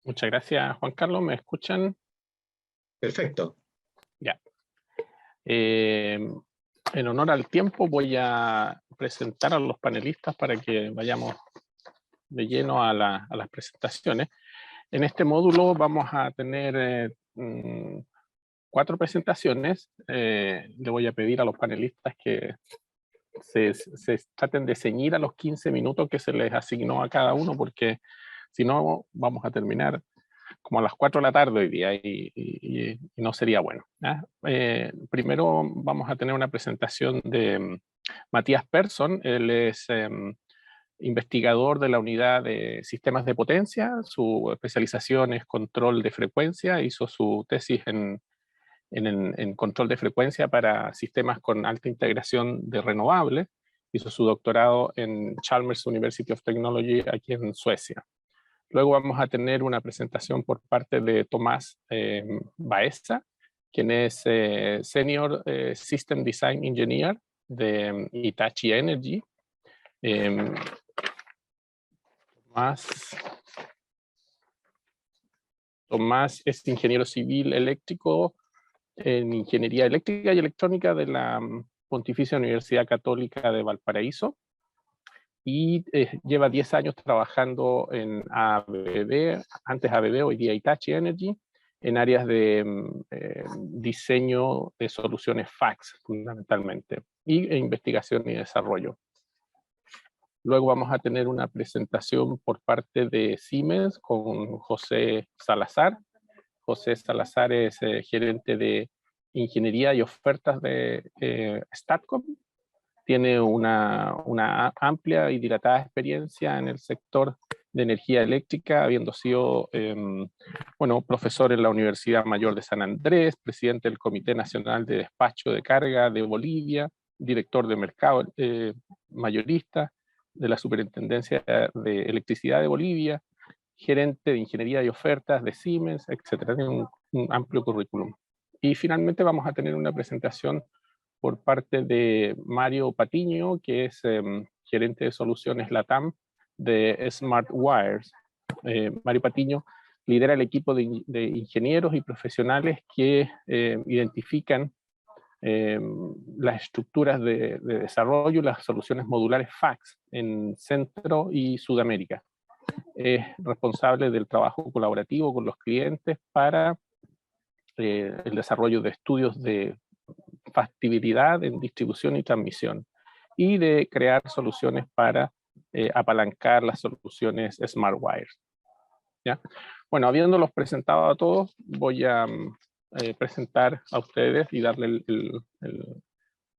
Muchas gracias, Juan Carlos. ¿Me escuchan? Perfecto. Ya. En honor al tiempo voy a presentar a los panelistas para que vayamos de lleno a las presentaciones. En este módulo vamos a tener 4 presentaciones. Le voy a pedir a los panelistas que se traten de ceñir a los 15 minutos que se les asignó a cada uno, porque si no vamos a terminar como a las 4 de la tarde hoy día y no sería bueno. Primero vamos a tener una presentación de Mattias Persson. Él es investigador de la unidad de sistemas de potencia. Su especialización es control de frecuencia. Hizo su tesis en control de frecuencia para sistemas con alta integración de renovables. Hizo su doctorado en Chalmers University of Technology aquí en Suecia. Luego vamos a tener una presentación por parte de Tomás Baeza, quien es Senior System Design Engineer de Hitachi Energy. Tomás es ingeniero civil eléctrico en Ingeniería Eléctrica y Electrónica de la Pontificia Universidad Católica de Valparaíso. Y lleva 10 años trabajando en ABB, antes ABB, hoy día Hitachi Energy, en áreas de diseño de soluciones fax, fundamentalmente, y investigación y desarrollo. Luego vamos a tener una presentación por parte de Siemens con José Salazar. José Salazar es gerente de Ingeniería y Ofertas de Statcom. Tiene una amplia y dilatada experiencia en el sector de energía eléctrica, habiendo sido profesor en la Universidad Mayor de San Andrés, presidente del Comité Nacional de Despacho de Carga de Bolivia, director de mercado mayorista de la Superintendencia de Electricidad de Bolivia, gerente de Ingeniería y Ofertas de Siemens, etc. Tiene un amplio currículum. Y finalmente vamos a tener una presentación por parte de Mario Patiño, que es gerente de soluciones LATAM de Smart Wires. Mario Patiño lidera el equipo de ingenieros y profesionales que identifican las estructuras de desarrollo y las soluciones modulares FACS en Centro y Sudamérica. Es responsable del trabajo colaborativo con los clientes para el desarrollo de estudios de factibilidad en distribución y transmisión y de crear soluciones para apalancar las soluciones Smart Wires. ¿Ya? Bueno, habiéndolos presentado a todos, voy a presentar a ustedes y darle la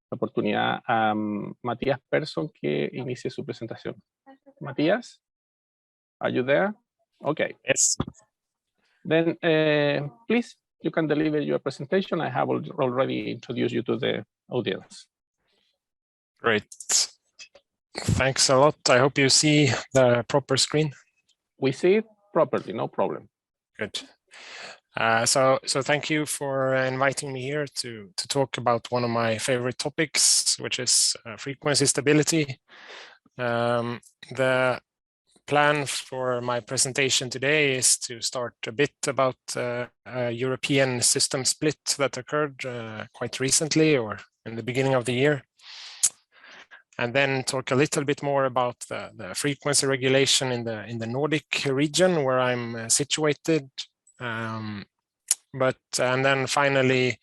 oportunidad a Mattias Persson que inicie su presentación. Mattias, are you there? Okay. Yes. Then, please, you can deliver your presentation. I have already introduced you to the audience. Great. Thanks a lot. I hope you see the proper screen. We see it properly, no problem. Good. So thank you for inviting me here to talk about one of my favorite topics, which is frequency stability. The plan for my presentation today is to start a bit about a European system split that occurred quite recently or in the beginning of the year. And then talk a little bit more about the frequency regulation in the Nordic region where I'm situated. And then finally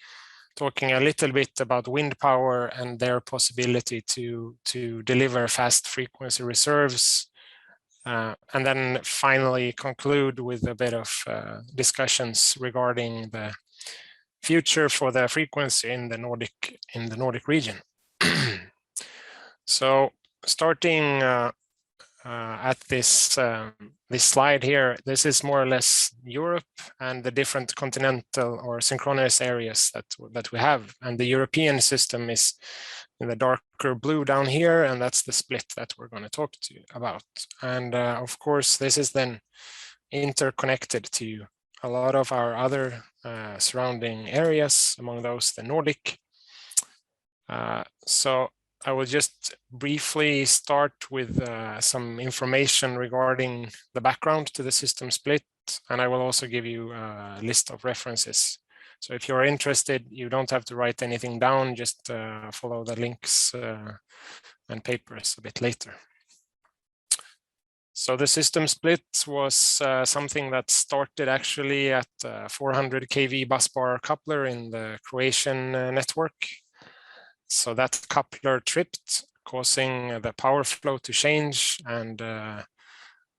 talking a little bit about wind power and their possibility to deliver fast frequency reserves. And then finally conclude with a bit of discussions regarding the future for the frequency in the Nordic region. So starting at this slide here, this is more or less Europe and the different continental or synchronous areas that we have, and the European system is in the darker blue down here, and that's the split that we're going to talk to you about. And of course, this is then interconnected to a lot of our other surrounding areas, among those the Nordic. So I will just briefly start with some information regarding the background to the system split, and I will also give you a list of references. So if you're interested, you don't have to write anything down, just follow the links and papers a bit later. So the system split was something that started actually at 400 kV busbar coupler in the Croatian network. So that coupler tripped, causing the power flow to change, and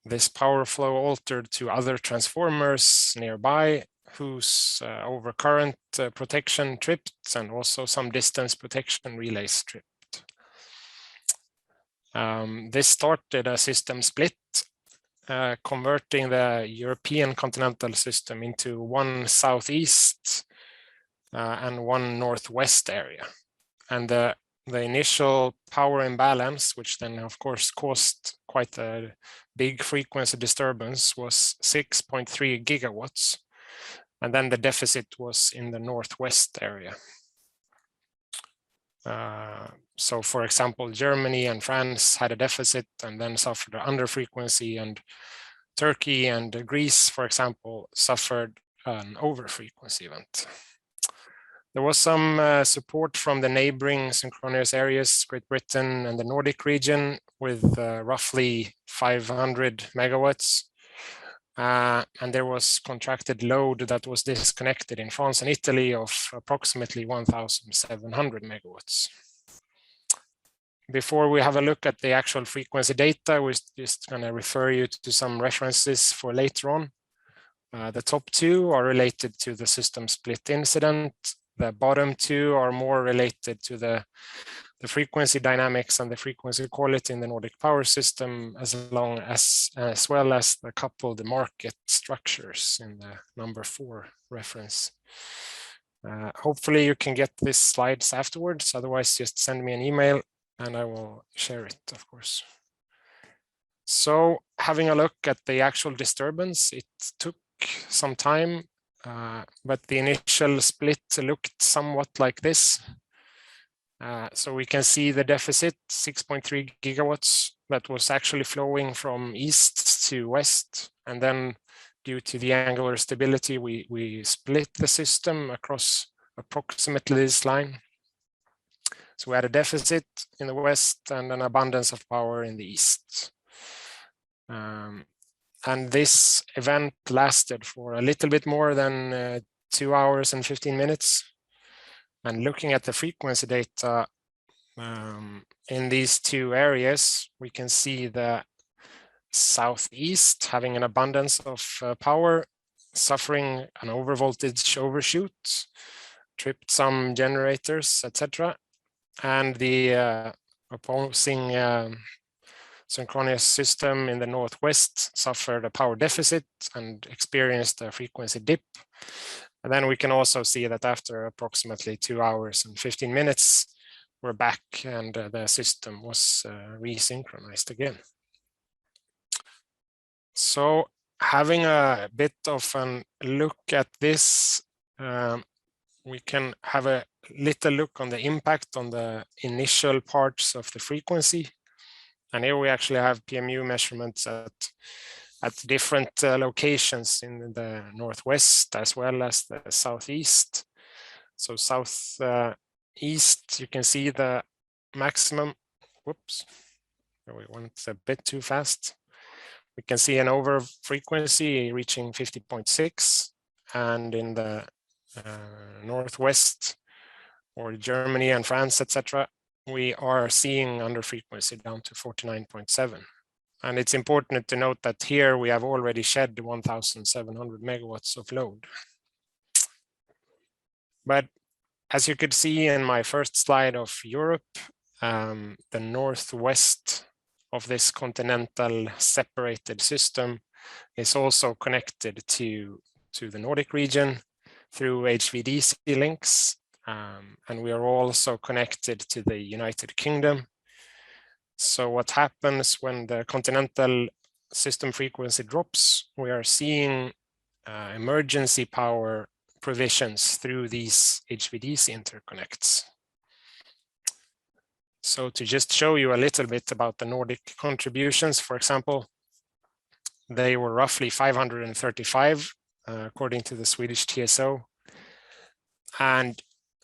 this power flow altered to other transformers nearby whose overcurrent protection tripped, and also some distance protection relays tripped. This started a system split, converting the European continental system into one southeast and one northwest area. And the initial power imbalance, which then of course caused quite a big frequency disturbance, was 6.3 gigawatts. And then the deficit was in the northwest area. So for example, Germany and France had a deficit and then suffered an underfrequency, and Turkey and Greece, for example, suffered an overfrequency event. There was some support from the neighboring synchronous areas, Great Britain and the Nordic region, with roughly 500 megawatts. And there was contracted load that was disconnected in France and Italy of approximately 1,700 megawatts. Before we have a look at the actual frequency data, we're just going to refer you to some references for later on. The top two are related to the system split incident. The bottom two are more related to the frequency dynamics and the frequency quality in the Nordic power system, as well as the coupled market structures in the number 4 reference. Hopefully you can get these slides afterwards, otherwise just send me an email and I will share it, of course. So having a look at the actual disturbance, it took some time, but the initial split looked somewhat like this. So we can see the deficit, 6.3 gigawatts, that was actually flowing from east to west. And then due to the angular stability, we split the system across approximately this line. So we had a deficit in the west and an abundance of power in the east. And this event lasted for a little bit more than 2 hours and 15 minutes. And looking at the frequency data in these two areas, we can see the southeast having an abundance of power, suffering an overvoltage overshoot, tripped some generators, etc. And the opposing synchronous system in the northwest suffered a power deficit and experienced a frequency dip. And then we can also see that after approximately 2 hours and 15 minutes, we're back and the system was resynchronized again. So having a bit of a look at this, we can have a little look on the impact on the initial parts of the frequency. And here we actually have PMU measurements at different locations in the northwest as well as the southeast. So southeast, you can see the maximum. Whoops, we went a bit too fast. We can see an over frequency reaching 50.6, and in the northwest, or Germany and France, etc., we are seeing under frequency down to 49.7. And it's important to note that here we have already shed 1,700 megawatts of load. But as you could see in my first slide of Europe, the northwest of this continental separated system is also connected to the Nordic region through HVDC links. And we are also connected to the United Kingdom. So what happens when the continental system frequency drops, we are seeing emergency power provisions through these HVDC interconnects. So to just show you a little bit about the Nordic contributions, for example, they were roughly 535 according to the Swedish TSO. And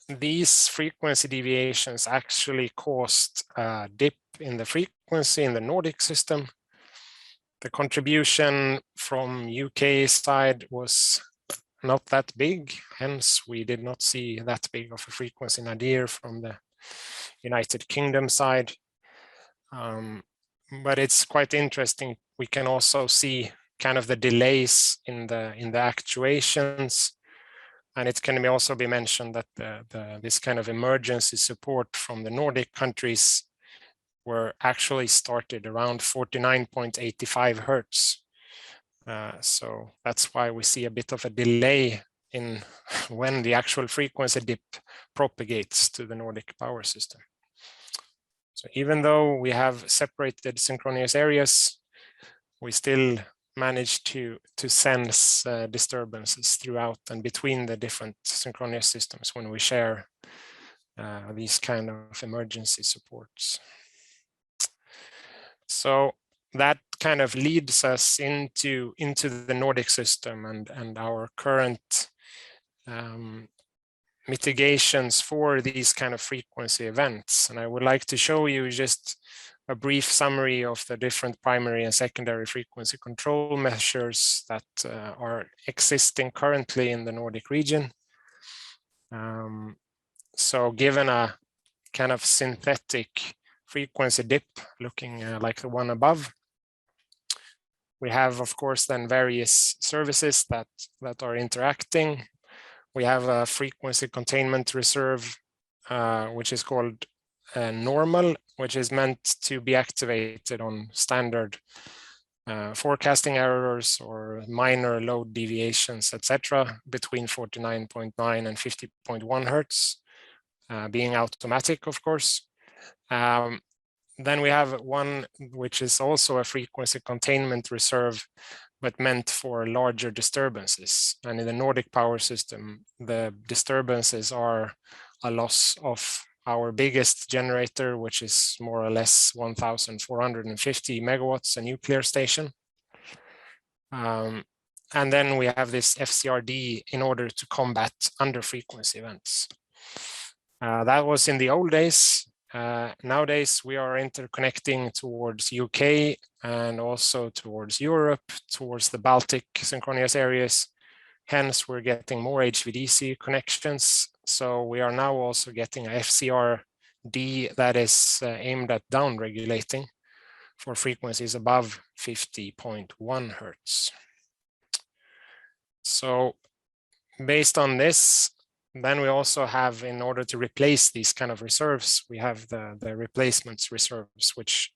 these frequency deviations actually caused a dip in the frequency in the Nordic system. The contribution from UK side was not that big, hence we did not see that big of a frequency nadir from the United Kingdom side. But it's quite interesting. We can also see kind of the delays in the actuations. And it can also be mentioned that this kind of emergency support from the Nordic countries were actually started around 49.85 hertz. So that's why we see a bit of a delay in when the actual frequency dip propagates to the Nordic power system. So even though we have separated synchronous areas, we still manage to sense disturbances throughout and between the different synchronous systems when we share these kind of emergency supports. So that kind of leads us into the Nordic system and our current mitigations for these kind of frequency events. And I would like to show you just a brief summary of the different primary and secondary frequency control measures that are existing currently in the Nordic region. So given a kind of synthetic frequency dip looking like the one above, we have, of course, then various services that are interacting. We have a frequency containment reserve, which is called normal, which is meant to be activated on standard forecasting errors or minor load deviations, etc., between 49.9 and 50.1 hertz, being automatic, of course. Then we have one which is also a frequency containment reserve, but meant for larger disturbances. And in the Nordic power system, the disturbances are a loss of our biggest generator, which is more or less 1,450 megawatts, a nuclear station. And then we have this FCRD in order to combat under frequency events. That was in the old days. Nowadays, we are interconnecting towards UK and also towards Europe, towards the Baltic synchronous areas. Hence, we're getting more HVDC connections. So we are now also getting a FCRD that is aimed at down regulating for frequencies above 50.1 hertz. So based on this, then we also have, in order to replace these kind of reserves, we have the replacements reserves, which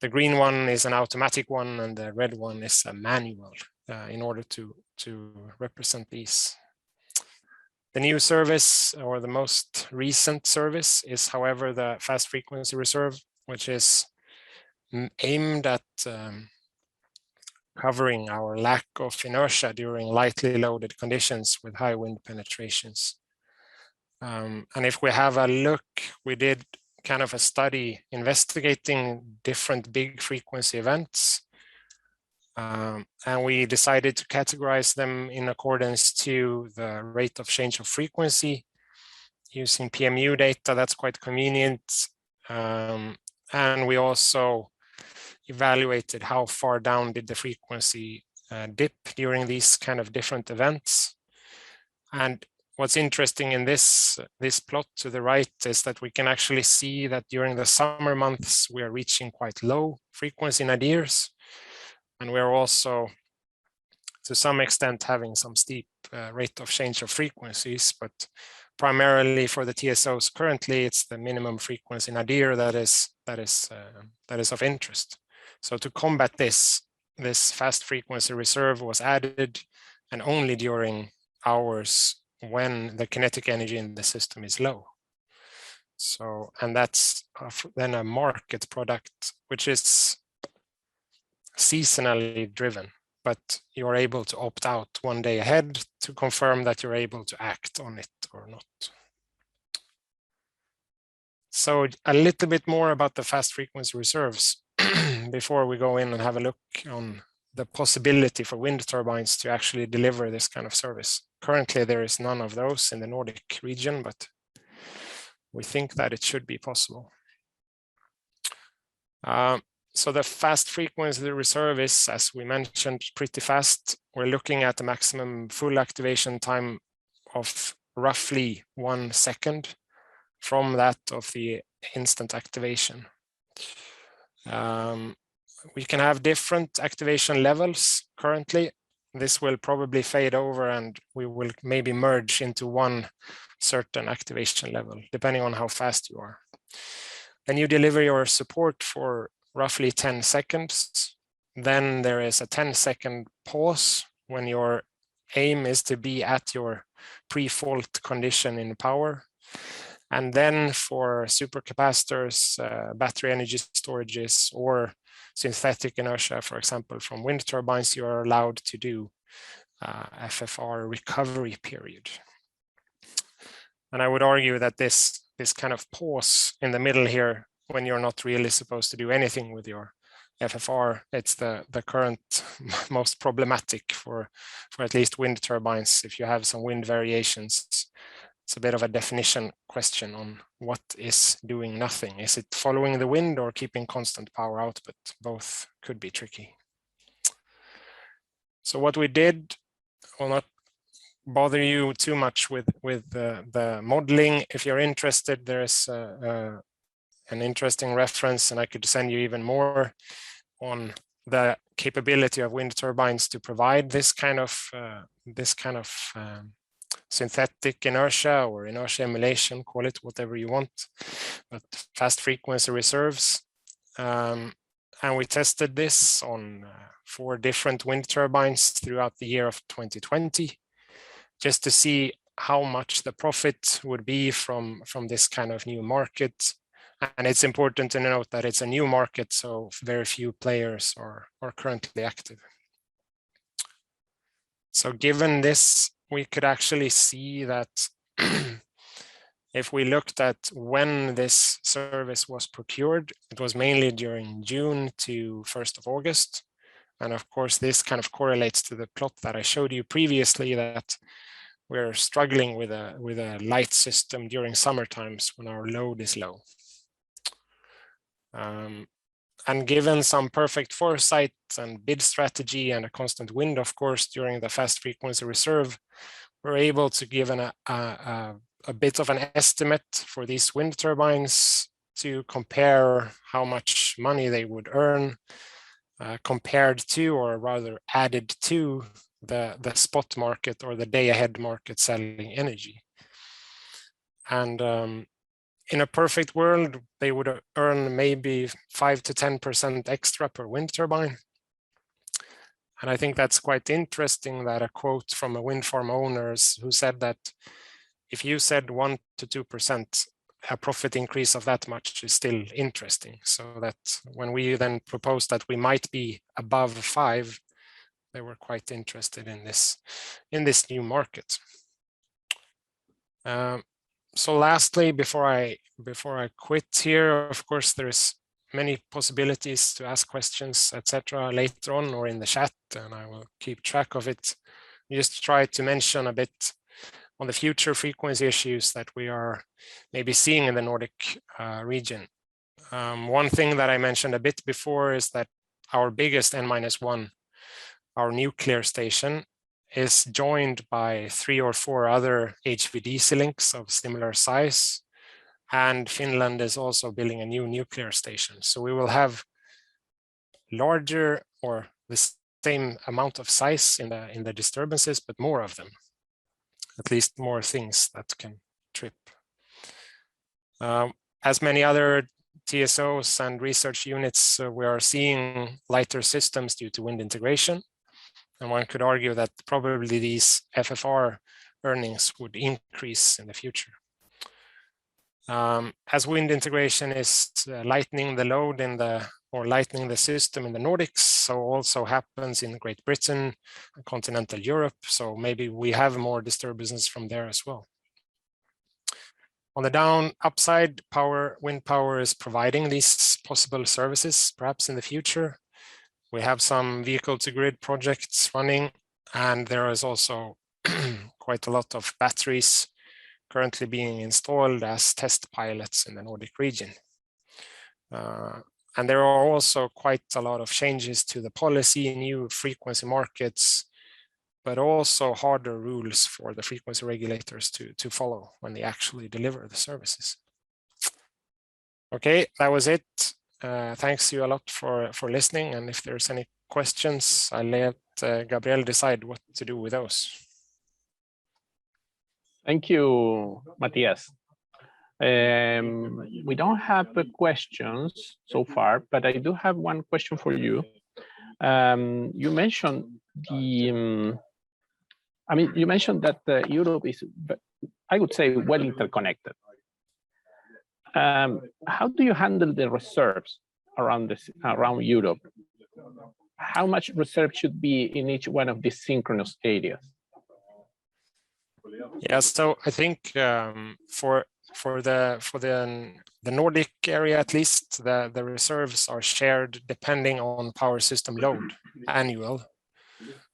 the green one is an automatic one and the red one is a manual in order to represent these. The new service, or the most recent service, is, however, the fast frequency reserve, which is aimed at covering our lack of inertia during lightly loaded conditions with high wind penetrations. And if we have a look, we did kind of a study investigating different big frequency events. And we decided to categorize them in accordance to the rate of change of frequency using PMU data. That's quite convenient. And we also evaluated how far down did the frequency dip during these kind of different events. And what's interesting in this plot to the right is that we can actually see that during the summer months, we are reaching quite low frequency nadirs. And we're also, to some extent, having some steep rate of change of frequencies, but primarily for the TSOs currently, it's the minimum frequency nadir that is of interest. So to combat this fast frequency reserve was added, and only during hours when the kinetic energy in the system is low. So, and that's then a market product, which is seasonally driven, but you're able to opt out one day ahead to confirm that you're able to act on it or not. So a little bit more about the fast frequency reserves before we go in and have a look on the possibility for wind turbines to actually deliver this kind of service. Currently, there is none of those in the Nordic region, but we think that it should be possible. So the fast frequency reserve is, as we mentioned, pretty fast. We're looking at a maximum full activation time of roughly 1 second from that of the instant activation. We can have different activation levels currently. This will probably fade over and we will maybe merge into one certain activation level, depending on how fast you are. Then you deliver your support for roughly 10 seconds. Then there is a 10-second pause when your aim is to be at your pre-fault condition in power. And then for supercapacitors, battery energy storages, or synthetic inertia, for example, from wind turbines, you are allowed to do FFR recovery period. And I would argue that this kind of pause in the middle here, when you're not really supposed to do anything with your FFR, it's the current most problematic for at least wind turbines. If you have some wind variations, it's a bit of a definition question on what is doing nothing. Is it following the wind or keeping constant power output? Both could be tricky. So what we did, will not bother you too much with the modeling. If you're interested, there's an interesting reference, and I could send you even more on the capability of wind turbines to provide this kind of synthetic inertia or inertia emulation, call it whatever you want, but fast frequency reserves. And we tested this on 4 different wind turbines throughout the year of 2020, just to see how much the profit would be from this kind of new market. And it's important to note that it's a new market, so very few players are currently active. So given this, we could actually see that if we looked at when this service was procured, it was mainly during June to 1st of August. And of course, this kind of correlates to the plot that I showed you previously, that we're struggling with a light system during summer times when our load is low. And given some perfect foresight and bid strategy and a constant wind, of course, during the fast frequency reserve, we're able to give a bit of an estimate for these wind turbines to compare how much money they would earn compared to, or rather added to, the spot market or the day-ahead market selling energy. And in a perfect world, they would earn maybe 5 to 10% extra per wind turbine. And I think that's quite interesting, that a quote from a wind farm owner who said that if you said 1 to 2%, a profit increase of that much is still interesting. So that when we then proposed that we might be above 5, they were quite interested in this new market. So lastly, before I quit here, of course, there's many possibilities to ask questions, etc., later on or in the chat, and I will keep track of it. Just try to mention a bit on the future frequency issues that we are maybe seeing in the Nordic region. One thing that I mentioned a bit before is that our biggest N-1, our nuclear station, is joined by 3 or 4 other HVDC links of similar size. And Finland is also building a new nuclear station. So we will have larger or the same amount of size in the disturbances, but more of them, at least more things that can trip. As many other TSOs and research units, we are seeing lighter systems due to wind integration. And one could argue that probably these FFR earnings would increase in the future. As wind integration is lightening the load or lightening the system in the Nordics, so also happens in Great Britain and continental Europe. So maybe we have more disturbances from there as well. On the upside, wind power is providing these possible services, perhaps in the future. We have some vehicle-to-grid projects running, and there is also quite a lot of batteries currently being installed as test pilots in the Nordic region. And there are also quite a lot of changes to the policy, new frequency markets, but also harder rules for the frequency regulators to follow when they actually deliver the services. Okay, that was it. Thanks you a lot for listening. And if there's any questions, I'll let Gabriel decide what to do with those. Thank you, Mattias. We don't have questions so far, but I do have one question for you. You mentioned you mentioned that Europe is, I would say, well interconnected. How do you handle the reserves around Europe? How much reserve should be in each one of these synchronous areas? Yeah, so I think for the Nordic area, at least, the reserves are shared depending on power system load, annual.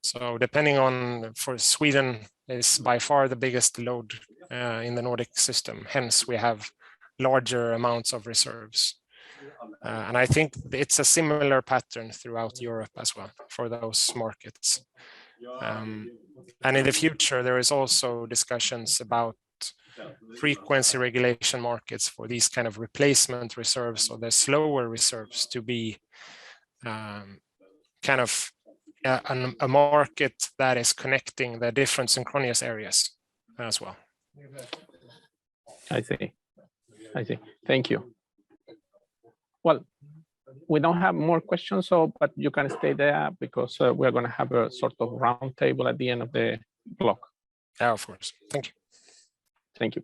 So depending on, for Sweden is by far the biggest load in the Nordic system. Hence, we have larger amounts of reserves. And I think it's a similar pattern throughout Europe as well for those markets. And in the future, there is also discussions about frequency regulation markets for these kind of replacement reserves, or the slower reserves, to be kind of a market that is connecting the different synchronous areas as well. I see. Thank you. Well, we don't have more questions, but you can stay there because we're going to have a sort of round table at the end of the block. Yeah, of course. Thank you. Thank you.